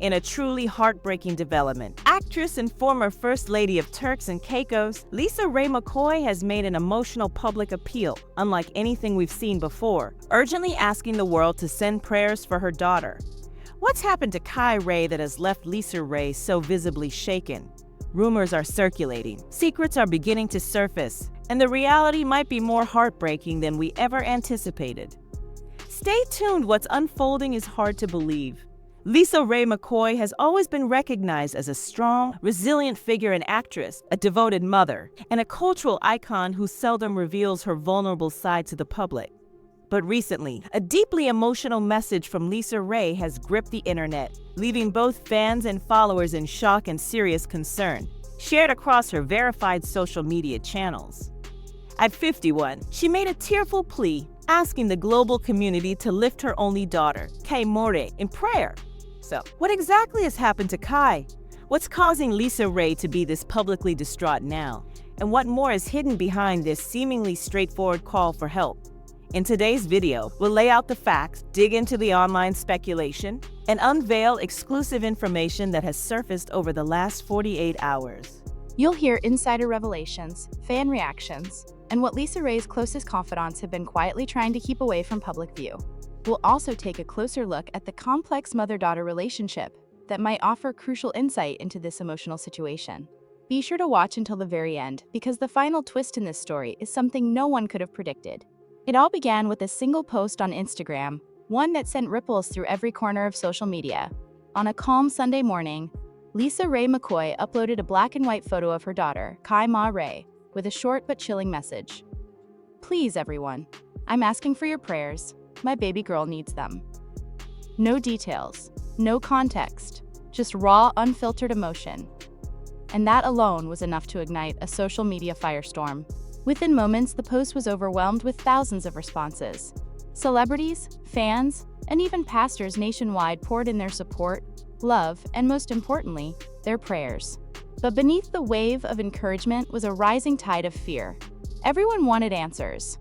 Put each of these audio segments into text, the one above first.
In a truly heartbreaking development, actress and former First Lady of Turks and Caicos, LisaRaye McCoy has made an emotional public appeal, unlike anything we've seen before, urgently asking the world to send prayers for her daughter. What's happened to Kai Ray that has left LisaRaye so visibly shaken? Rumors are circulating, secrets are beginning to surface, and the reality might be more heartbreaking than we ever anticipated. Stay tuned, what's unfolding is hard to believe. LisaRaye McCoy has always been recognized as a strong, resilient figure and actress, a devoted mother, and a cultural icon who seldom reveals her vulnerable side to the public. But recently, a deeply emotional message from LisaRaye has gripped the internet, leaving both fans and followers in shock and serious concern, shared across her verified social media channels. At 51, she made a tearful plea, asking the global community to lift her only daughter, Kai Morae, in prayer. So, what exactly has happened to Kai? What's causing LisaRaye to be this publicly distraught now? And what more is hidden behind this seemingly straightforward call for help? In today's video, we'll lay out the facts, dig into the online speculation, and unveil exclusive information that has surfaced over the last 48 hours. You'll hear insider revelations, fan reactions, and what LisaRaye's closest confidants have been quietly trying to keep away from public view. We'll also take a closer look at the complex mother-daughter relationship that might offer crucial insight into this emotional situation. Be sure to watch until the very end, because the final twist in this story is something no one could have predicted. It all began with a single post on Instagram, one that sent ripples through every corner of social media. On a calm Sunday morning, LisaRaye McCoy uploaded a black and white photo of her daughter, Kai Morae, with a short but chilling message. "Please, everyone, I'm asking for your prayers. My baby girl needs them." No details, no context, just raw, unfiltered emotion. And that alone was enough to ignite a social media firestorm. Within moments, the post was overwhelmed with thousands of responses. Celebrities, fans, and even pastors nationwide poured in their support, love, and most importantly, their prayers. But beneath the wave of encouragement was a rising tide of fear. Everyone wanted answers.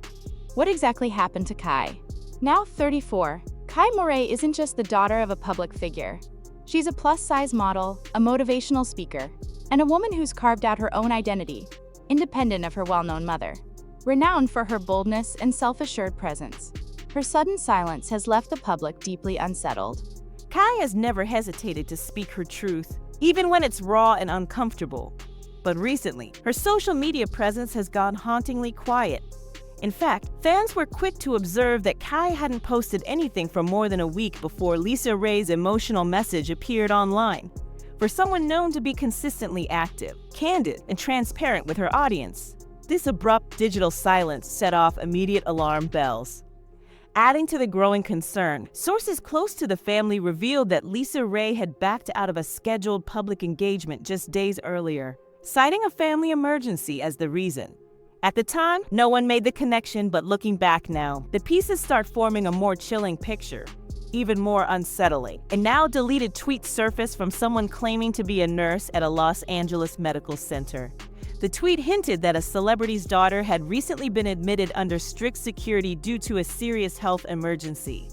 What exactly happened to Kai? Now 34, Kai Morae isn't just the daughter of a public figure. She's a plus-size model, a motivational speaker, and a woman who's carved out her own identity, independent of her well-known mother. Renowned for her boldness and self-assured presence, her sudden silence has left the public deeply unsettled. Kai has never hesitated to speak her truth, even when it's raw and uncomfortable. But recently, her social media presence has gone hauntingly quiet. In fact, fans were quick to observe that Kai hadn't posted anything for more than a week before LisaRaye's emotional message appeared online. For someone known to be consistently active, candid, and transparent with her audience, this abrupt digital silence set off immediate alarm bells. Adding to the growing concern, sources close to the family revealed that LisaRaye had backed out of a scheduled public engagement just days earlier, citing a family emergency as the reason. At the time, no one made the connection, but looking back now, the pieces start forming a more chilling picture, even more unsettling. A now deleted tweet surfaced from someone claiming to be a nurse at a Los Angeles medical center. The tweet hinted that a celebrity's daughter had recently been admitted under strict security due to a serious health emergency.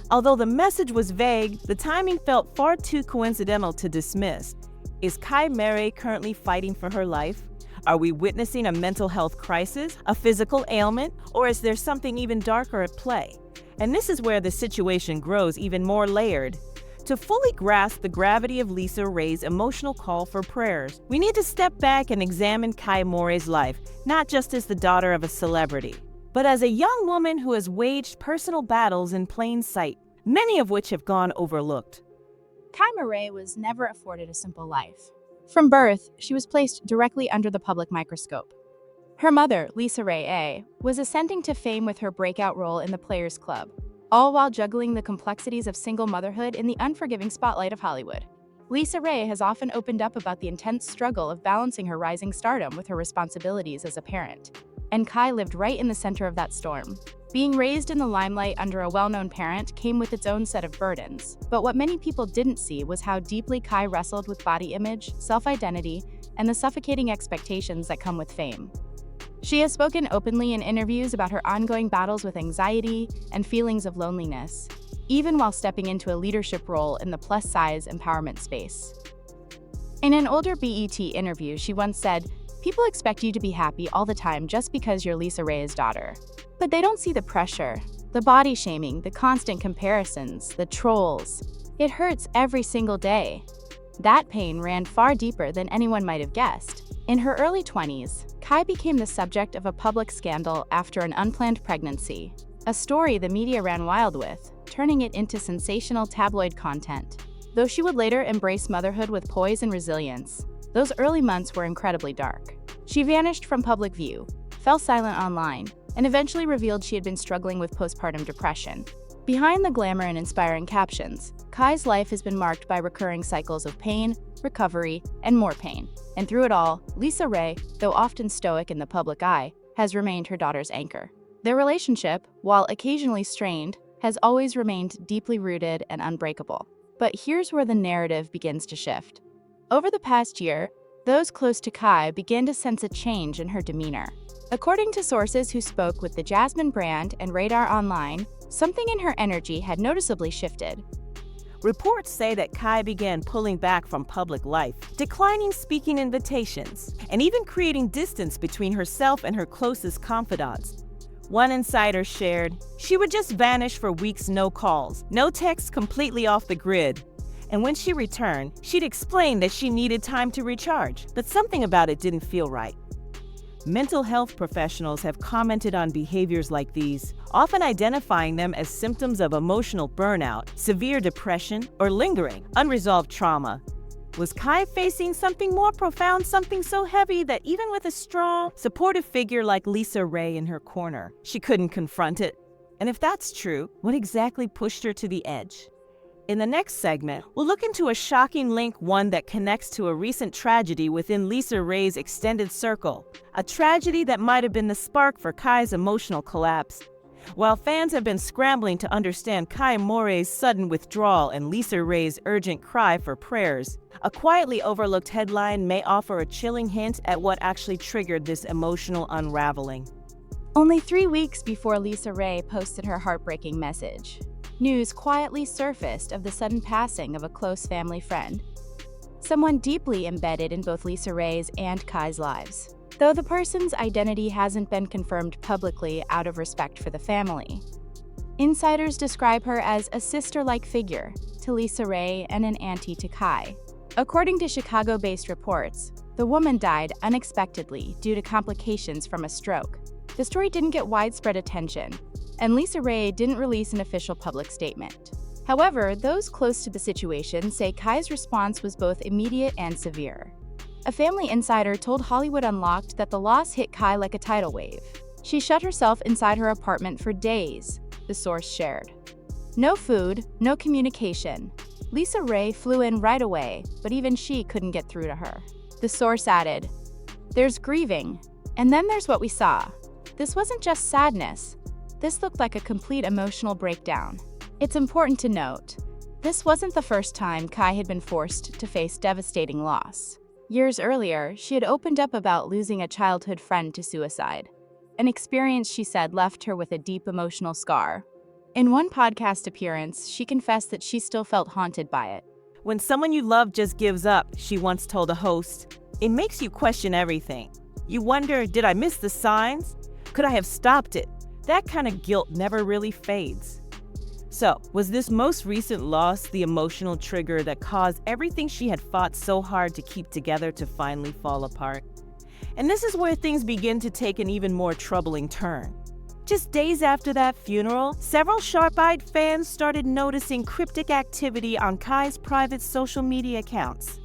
Although the message was vague, the timing felt far too coincidental to dismiss. Is Kai Morae currently fighting for her life? Are we witnessing a mental health crisis, a physical ailment, or is there something even darker at play? And this is where the situation grows even more layered. To fully grasp the gravity of LisaRaye's emotional call for prayers, we need to step back and examine Kai Morae's life, not just as the daughter of a celebrity, but as a young woman who has waged personal battles in plain sight, many of which have gone overlooked. Kai Morae was never afforded a simple life. From birth, she was placed directly under the public microscope. Her mother, LisaRaye, was ascending to fame with her breakout role in The Players Club, all while juggling the complexities of single motherhood in the unforgiving spotlight of Hollywood. LisaRaye has often opened up about the intense struggle of balancing her rising stardom with her responsibilities as a parent. And Kai lived right in the center of that storm. Being raised in the limelight under a well-known parent came with its own set of burdens, but what many people didn't see was how deeply Kai wrestled with body image, self-identity, and the suffocating expectations that come with fame. She has spoken openly in interviews about her ongoing battles with anxiety and feelings of loneliness, even while stepping into a leadership role in the plus-size empowerment space. In an older BET interview, she once said, "People expect you to be happy all the time just because you're LisaRaye's daughter. But they don't see the pressure, the body shaming, the constant comparisons, the trolls. It hurts every single day." That pain ran far deeper than anyone might have guessed. In her early 20s, Kai became the subject of a public scandal after an unplanned pregnancy, a story the media ran wild with, turning it into sensational tabloid content. Though she would later embrace motherhood with poise and resilience, those early months were incredibly dark. She vanished from public view, fell silent online, and eventually revealed she had been struggling with postpartum depression. Behind the glamour and inspiring captions, Kai's life has been marked by recurring cycles of pain, recovery, and more pain. And through it all, LisaRaye, though often stoic in the public eye, has remained her daughter's anchor. Their relationship, while occasionally strained, has always remained deeply rooted and unbreakable. But here's where the narrative begins to shift. Over the past year, those close to Kai began to sense a change in her demeanor. According to sources who spoke with the Jasmine brand and Radar Online, something in her energy had noticeably shifted. Reports say that Kai began pulling back from public life, declining speaking invitations, and even creating distance between herself and her closest confidants. One insider shared, "She would just vanish for weeks, no calls, no texts, completely off the grid. And when she returned, she'd explain that she needed time to recharge, but something about it didn't feel right." Mental health professionals have commented on behaviors like these, often identifying them as symptoms of emotional burnout, severe depression, or lingering, unresolved trauma. Was Kai facing something more profound, something so heavy that even with a strong, supportive figure like LisaRaye in her corner, she couldn't confront it? And if that's true, what exactly pushed her to the edge? In the next segment, we'll look into a shocking link, one that connects to a recent tragedy within LisaRaye's extended circle, a tragedy that might have been the spark for Kai's emotional collapse. While fans have been scrambling to understand Kai Morae's sudden withdrawal and LisaRaye's urgent cry for prayers, a quietly overlooked headline may offer a chilling hint at what actually triggered this emotional unraveling. Only 3 weeks before LisaRaye posted her heartbreaking message, news quietly surfaced of the sudden passing of a close family friend, someone deeply embedded in both LisaRaye's and Kai's lives. Though the person's identity hasn't been confirmed publicly out of respect for the family, insiders describe her as a sister-like figure to LisaRaye and an auntie to Kai. According to Chicago-based reports, the woman died unexpectedly due to complications from a stroke. The story didn't get widespread attention, and LisaRaye didn't release an official public statement. However, those close to the situation say Kai's response was both immediate and severe. A family insider told Hollywood Unlocked that the loss hit Kai like a tidal wave. She shut herself inside her apartment for days, the source shared. No food, no communication. LisaRaye flew in right away, but even she couldn't get through to her. The source added, "There's grieving, and then there's what we saw. This wasn't just sadness. This looked like a complete emotional breakdown." It's important to note, this wasn't the first time Kai had been forced to face devastating loss. Years earlier, she had opened up about losing a childhood friend to suicide, an experience she said left her with a deep emotional scar. In one podcast appearance, she confessed that she still felt haunted by it. "When someone you love just gives up," she once told a host, "it makes you question everything. You wonder, did I miss the signs? Could I have stopped it?" That kind of guilt never really fades. So, was this most recent loss the emotional trigger that caused everything she had fought so hard to keep together to finally fall apart? And this is where things begin to take an even more troubling turn. Just days after that funeral, several sharp-eyed fans started noticing cryptic activity on Kai's private social media accounts.